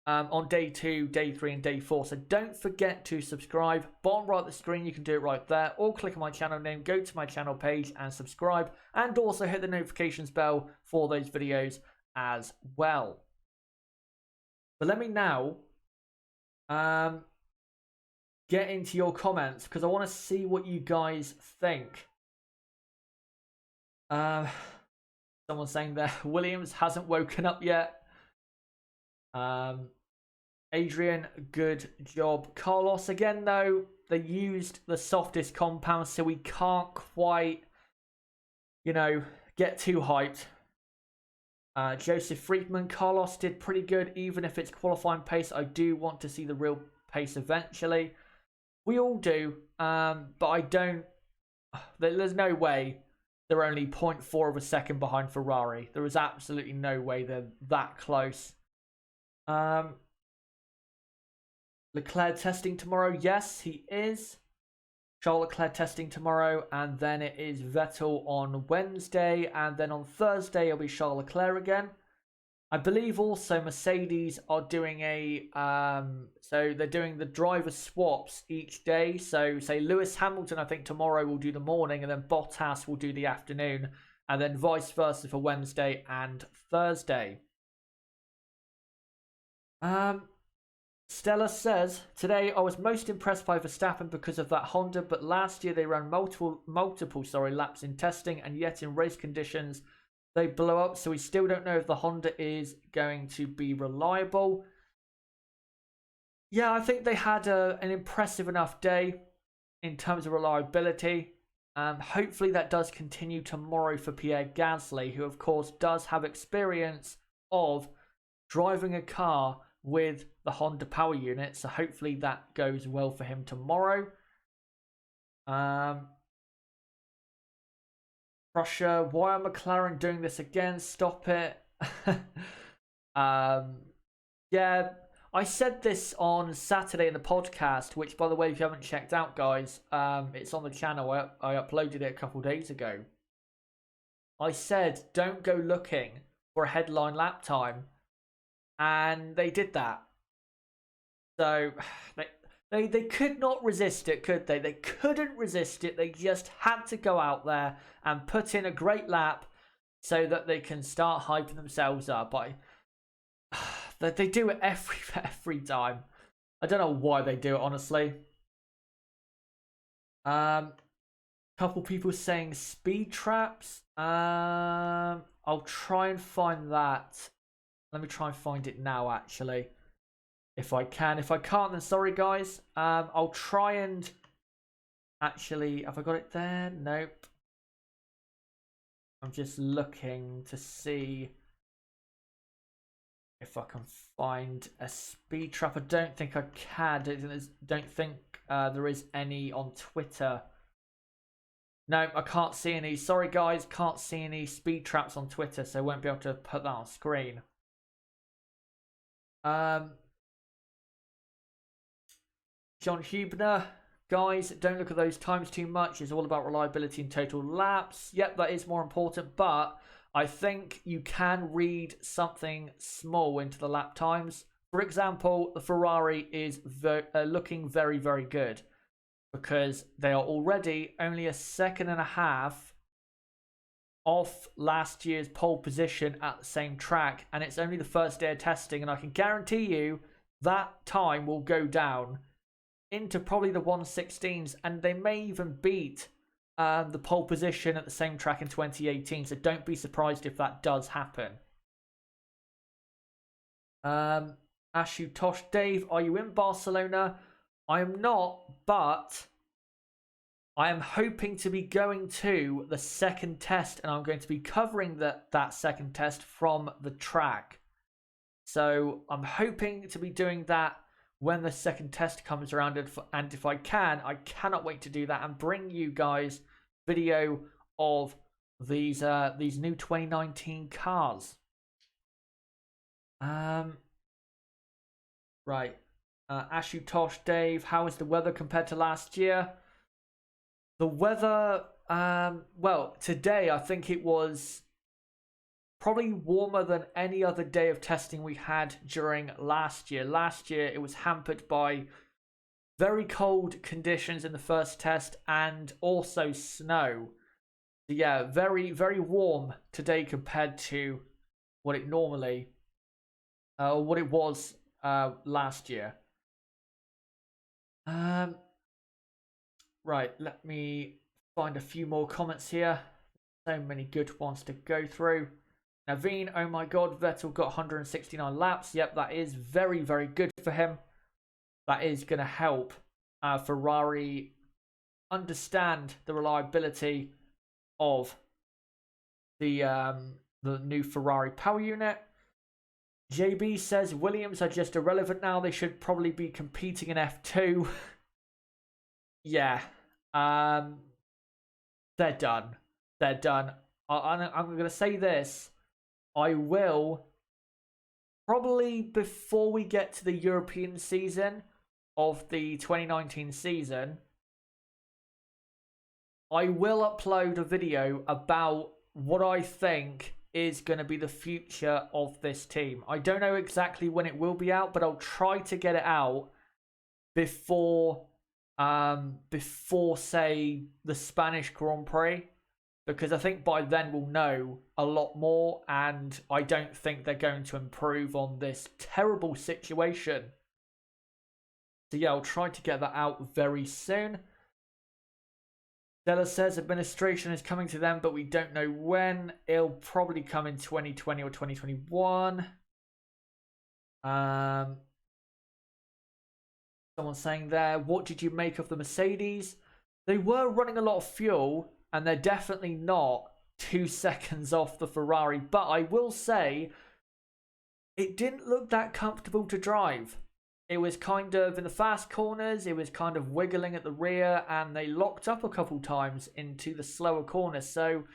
on day 2, day 3, and day 4. So don't forget to subscribe. Bottom right of the screen, you can do it right there, or click on my channel name, go to my channel page and subscribe, and also hit the notifications bell for those videos as well. But let me now get into your comments, because I want to see what you guys think. Someone saying that Williams hasn't woken up yet. Adrian, good job. Carlos, again though, they used the softest compound, so we can't quite, get too hyped. Joseph Friedman, Carlos did pretty good, even if it's qualifying pace. I do want to see the real pace eventually. We all do, but I don't. There's no way they're only 0.4 of a second behind Ferrari. There is absolutely no way they're that close. Leclerc testing tomorrow. Yes, he is. Charles Leclerc testing tomorrow, and then it is Vettel on Wednesday, and then on Thursday it'll be Charles Leclerc again. I believe also Mercedes are doing so they're doing the driver swaps each day. So say Lewis Hamilton, I think tomorrow will do the morning, and then Bottas will do the afternoon, and then vice versa for Wednesday and Thursday. Stella says, today I was most impressed by Verstappen because of that Honda, but last year they ran multiple laps in testing, and yet in race conditions they blow up, so we still don't know if the Honda is going to be reliable. Yeah, I think they had an impressive enough day in terms of reliability. Hopefully that does continue tomorrow for Pierre Gasly, who of course does have experience of driving a car with the Honda power unit, so hopefully that goes well for him tomorrow. Russia, why are McLaren doing this again? Stop it. Yeah, I said this on Saturday in the podcast, which, by the way, if you haven't checked out, guys, it's on the channel. I uploaded it a couple days ago. I said, don't go looking for a headline lap time, and they did that. So they could not resist it, could they? They couldn't resist it. They just had to go out there and put in a great lap so that they can start hyping themselves up. They do it every time. I don't know why they do it, honestly. Couple people saying speed traps. I'll try and find that. Let me try and find it now, actually. If I can. If I can't, then sorry, guys. I'll try and... Actually, have I got it there? Nope. I'm just looking to see if I can find a speed trap. I don't think I can. Don't think there is any on Twitter. No, I can't see any. Sorry, guys. Can't see any speed traps on Twitter, so I won't be able to put that on screen. John Hubner, guys, don't look at those times too much. It's all about reliability and total laps. Yep, that is more important, but I think you can read something small into the lap times. For example, the Ferrari is looking very, very good because they are already only a second and a half off last year's pole position at the same track, and it's only the first day of testing, and I can guarantee you that time will go down into probably the 116s, and they may even beat the pole position at the same track in 2018, so don't be surprised if that does happen. Ashutosh Dave, are you in Barcelona? I am not, but I am hoping to be going to the second test, and I'm going to be covering that second test from the track. So I'm hoping to be doing that when the second test comes around, and if I can, I cannot wait to do that and bring you guys video of these new 2019 cars. Right. Ashutosh Dave, how is the weather compared to last year? The weather, well, today I think it was probably warmer than any other day of testing we had during last year. Last year it was hampered by very cold conditions in the first test and also snow. So yeah, very, very warm today compared to what it normally, what it was last year. Right, let me find a few more comments here. So many good ones to go through. Naveen, oh my god, Vettel got 169 laps. Yep, that is very, very good for him. That is going to help Ferrari understand the reliability of the new Ferrari power unit. JB says Williams are just irrelevant now. They should probably be competing in F2. Yeah, they're done. They're done. I'm going to say this. I will, probably before we get to the European season of the 2019 season, I will upload a video about what I think is going to be the future of this team. I don't know exactly when it will be out, but I'll try to get it out before say the Spanish Grand Prix, because I think by then we'll know a lot more, and I don't think they're going to improve on this terrible situation. So yeah, I'll try to get that out very soon. Della says administration is coming to them, but we don't know when. It'll probably come in 2020 or 2021. Someone saying there, what did you make of the Mercedes? They were running a lot of fuel, and they're definitely not 2 seconds off the Ferrari. But I will say, it didn't look that comfortable to drive. It was kind of, in the fast corners, it was kind of wiggling at the rear, and they locked up a couple times into the slower corners. So,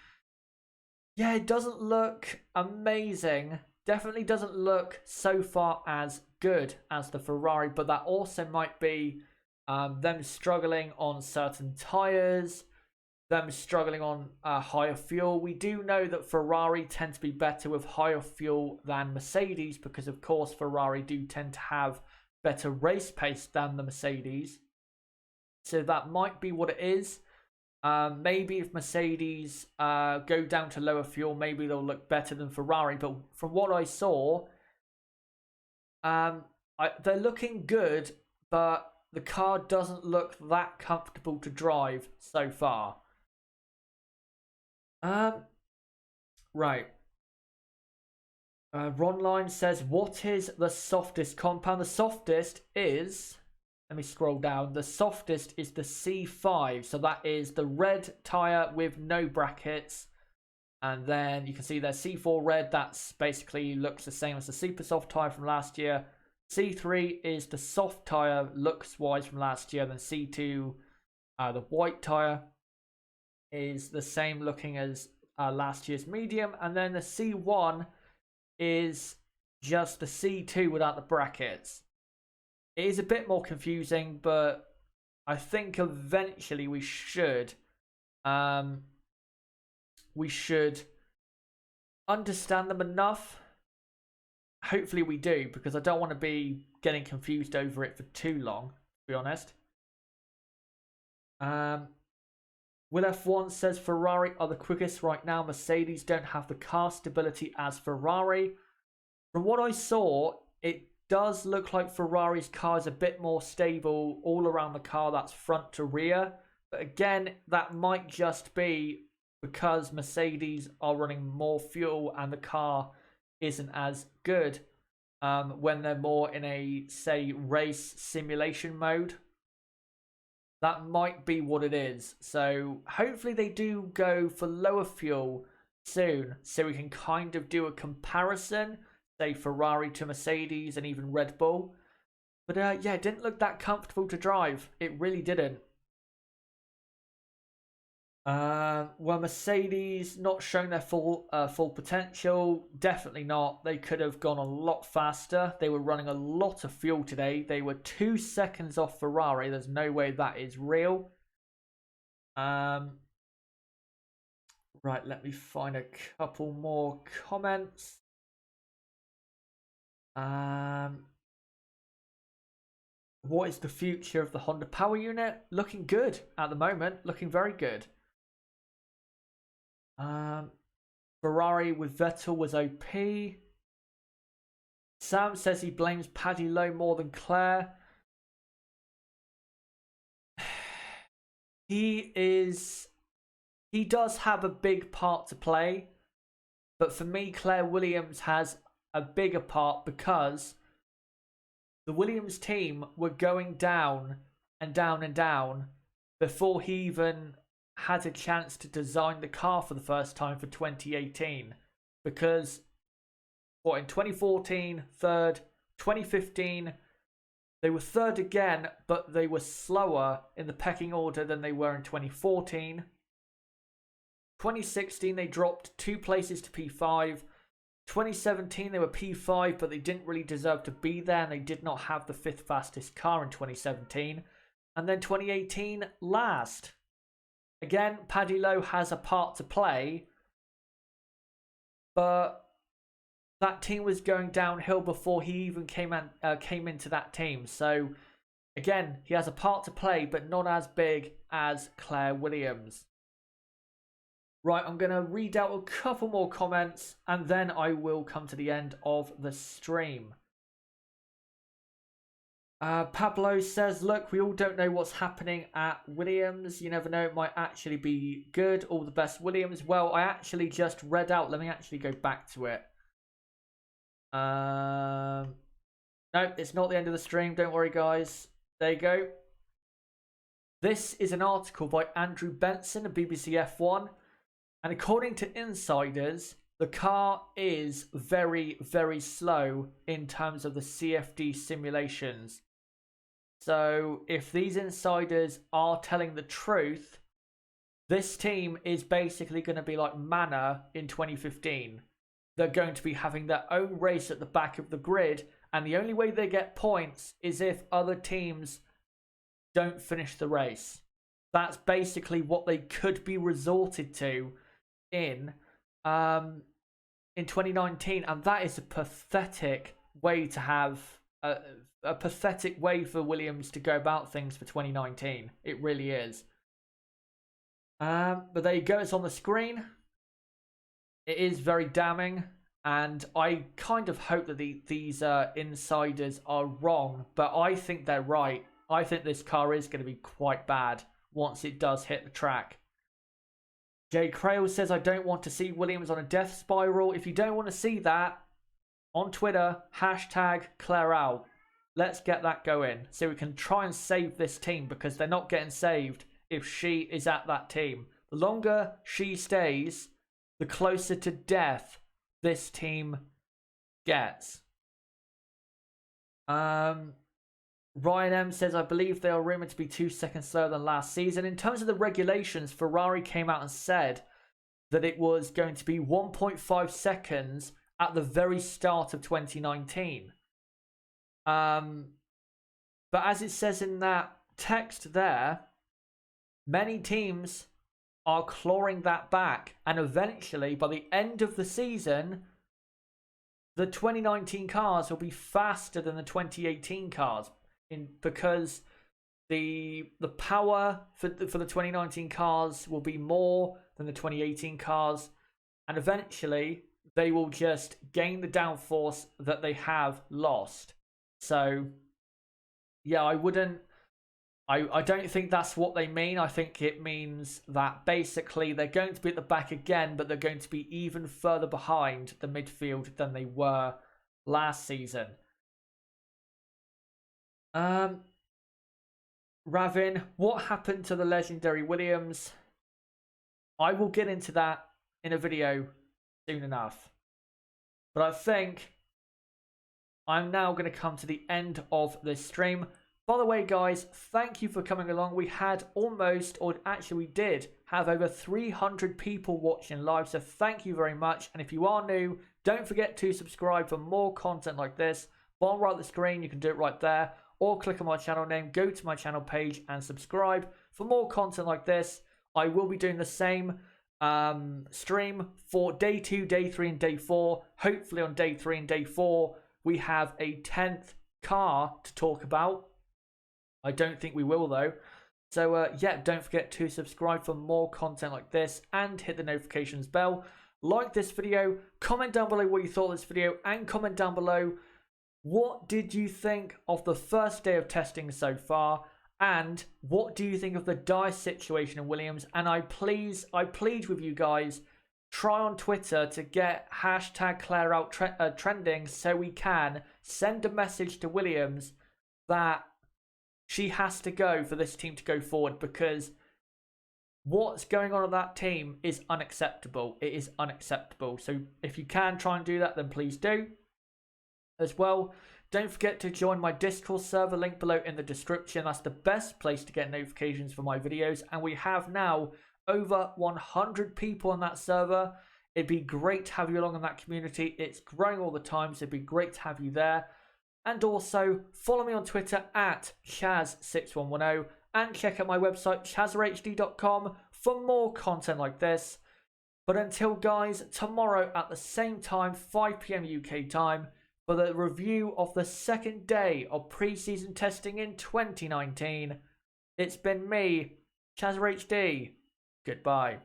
yeah, it doesn't look amazing definitely doesn't look so far as good as the Ferrari, but that also might be them struggling on certain tyres, them struggling on higher fuel. We do know that Ferrari tend to be better with higher fuel than Mercedes because, of course, Ferrari do tend to have better race pace than the Mercedes. So that might be what it is. Maybe if Mercedes go down to lower fuel, maybe they'll look better than Ferrari. But from what I saw, they're looking good, but the car doesn't look that comfortable to drive so far. Right. Ronline says, what is the softest compound? The softest is, let me scroll down. The softest is the C5. So that is the red tyre with no brackets. And then you can see there's C4 red. That's basically looks the same as the super soft tyre from last year. C3 is the soft tyre looks wise from last year. Then C2, the white tyre, is the same looking as last year's medium. And then the C1 is just the C2 without the brackets. It is a bit more confusing, but I think eventually we should understand them enough. Hopefully we do, because I don't want to be getting confused over it for too long, to be honest. Will F1 says Ferrari are the quickest right now. Mercedes don't have the car stability as Ferrari. From what I saw, it does look like Ferrari's car is a bit more stable all around the car. That's front to rear. But again, that might just be because Mercedes are running more fuel and the car isn't as good when they're more in a, say, race simulation mode. That might be what it is. So hopefully they do go for lower fuel soon, so we can kind of do a comparison, say Ferrari to Mercedes and even Red Bull. But yeah, it didn't look that comfortable to drive. It really didn't. Were Mercedes not showing their full potential? Definitely not. They could have gone a lot faster. They were running a lot of fuel today. They were 2 seconds off Ferrari. There's no way that is real. Right, let me find a couple more comments. What is the future of the Honda power unit? Looking good at the moment. Looking very good. Ferrari with Vettel was OP. Sam says he blames Paddy Lowe more than Claire. He does have a big part to play, but for me, Claire Williams has a bigger part because the Williams team were going down and down and down before he even had a chance to design the car for the first time for 2018. Because, in 2014, third, 2015, they were third again, but they were slower in the pecking order than they were in 2014. 2016, they dropped 2 places to P5. 2017, they were P5, but they didn't really deserve to be there, and they did not have the 5th fastest car in 2017. And then 2018, last. Again, Paddy Lowe has a part to play, but that team was going downhill before he even came into that team. So, again, he has a part to play, but not as big as Claire Williams. Right, I'm going to read out a couple more comments, and then I will come to the end of the stream. Pablo says, look, we all don't know what's happening at Williams. You never know, it might actually be good. All the best, Williams. Well, I actually just read out. Let me actually go back to it. No, it's not the end of the stream. Don't worry, guys. There you go. This is an article by Andrew Benson of BBC F1. And according to insiders, the car is very, very slow in terms of the CFD simulations. So if these insiders are telling the truth, this team is basically going to be like Manor in 2015. they're going to be having their own race at the back of the grid, and the only way they get points is if other teams don't finish the race. That's basically what they could be resorted to in 2019, and that is a pathetic way to have a pathetic way for Williams to go about things for 2019. It really is. But there you go. It's on the screen. It is very damning, and I kind of hope that these insiders are wrong, but I think they're right. I think this car is going to be quite bad once it does hit the track. Jay Crail says, I don't want to see Williams on a death spiral. If you don't want to see that, on Twitter, hashtag Claire out. Let's get that going so we can try and save this team, because they're not getting saved if she is at that team. The longer she stays, the closer to death this team gets. Ryan M says, I believe they are rumoured to be 2 seconds slower than last season. In terms of the regulations, Ferrari came out and said that it was going to be 1.5 seconds at the very start of 2019. But as it says in that text there, many teams are clawing that back, and eventually, by the end of the season, the 2019 cars will be faster than the 2018 cars, because the power for the 2019 cars will be more than the 2018 cars, and eventually they will just gain the downforce that they have lost. So, yeah, I don't think that's what they mean. I think it means that basically they're going to be at the back again, but they're going to be even further behind the midfield than they were last season. Ravin, what happened to the legendary Williams? I will get into that in a video soon enough. But I think I'm now going to come to the end of this stream. By the way, guys, thank you for coming along. We had almost, or actually we did, have over 300 people watching live. So thank you very much. And if you are new, don't forget to subscribe for more content like this. Bottom right of the screen, you can do it right there. Or click on my channel name, go to my channel page and subscribe for more content like this. I will be doing the same stream for day 2, day 3 and day 4. Hopefully on day 3 and day 4, we have a 10th car to talk about. I don't think we will though. So yeah, don't forget to subscribe for more content like this and hit the notifications bell. Like this video, comment down below what you thought of this video, and comment down below what did you think of the first day of testing so far, and what do you think of the dire situation in Williams. And I plead with you guys, try on Twitter to get hashtag Claire out trending, so we can send a message to Williams that she has to go for this team to go forward, because what's going on in that team is unacceptable. It is unacceptable. So if you can try and do that, then please do. As well, don't forget to join my Discord server, link below in the description. That's the best place to get notifications for my videos. And we have now over 100 people on that server. It'd be great to have you along in that community. It's growing all the time, so it'd be great to have you there. And also, follow me on Twitter at Chaz6110, and check out my website, chazrhd.com, for more content like this. But until, guys, tomorrow at the same time, 5 PM UK time, for the review of the second day of pre-season testing in 2019, it's been me, ChazRHD. Goodbye.